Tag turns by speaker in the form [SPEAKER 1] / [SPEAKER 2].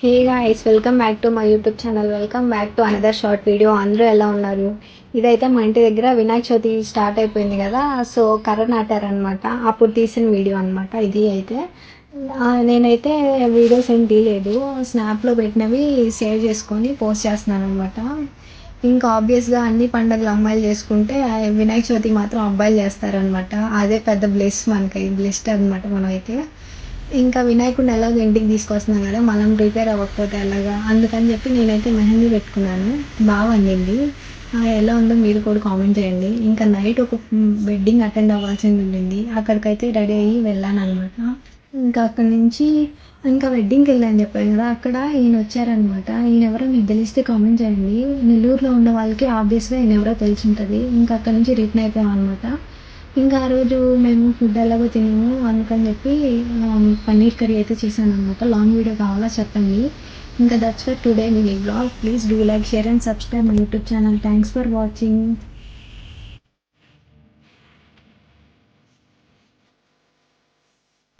[SPEAKER 1] Hey guys, welcome back to my YouTube channel. Welcome back to another short video. అందరూ ఎలా ఉన్నారు? ఇదైతే మా ఇంటి దగ్గర వినాయక చవితి స్టార్ట్ అయిపోయింది కదా, సో కర్ర నాటారనమాట. అప్పుడు తీసిన వీడియో అనమాట ఇది అయితే. నేనైతే వీడియోస్ ఏం తీయలేదు, స్నాప్లో పెట్టినవి సేవ్ చేసుకొని పోస్ట్ చేస్తున్నాను అనమాట. ఇంకా ఆబ్వియస్గా అన్ని పండుగలు అమ్మాయిలు చేసుకుంటే వినాయక చవితి మాత్రం అబ్బాయిలు చేస్తారనమాట. అదే పెద్ద బ్లెస్, మనకి బ్లెస్డ్ అనమాట మనమైతే. ఇంకా వినాయకుడిని ఎలాగో ఇంటికి తీసుకొస్తున్నాం కదా, మనం ప్రిపేర్ అవ్వకపోతే ఎలాగా, అందుకని చెప్పి నేనైతే మెహందీ పెట్టుకున్నాను. బాగా వండింది. ఎలా ఉందో మీరు కూడా కామెంట్ చేయండి. ఇంకా నైట్ ఒక వెడ్డింగ్ అటెండ్ అవ్వాల్సింది ఉండింది, అక్కడికైతే రెడీ అయ్యి వెళ్ళాను అనమాట. ఇంకా అక్కడి నుంచి ఇంకా వెడ్డింగ్కి వెళ్ళాను చెప్పాను కదా, అక్కడ ఈయన వచ్చారనమాట. ఈయన ఎవరో మీకు తెలిస్తే కామెంట్ చేయండి. నెల్లూరులో ఉన్న వాళ్ళకి ఆబ్వియస్గా ఈయన ఎవరో తెలిసి ఉంటుంది. ఇంకా అక్కడి నుంచి రిటర్న్ అయిపోయాం అనమాట. ఇంకా ఆ రోజు మేము ఫుడ్ ఎలాగో తిన్నాము, అందుకని చెప్పి పన్నీర్ కర్రీ అయితే చేశాను అనమాట. లాంగ్ వీడియో కావాలా చెప్పండి. ఇంకా that's for today mini blog. Please do like, share and subscribe my YouTube channel. Thanks for watching.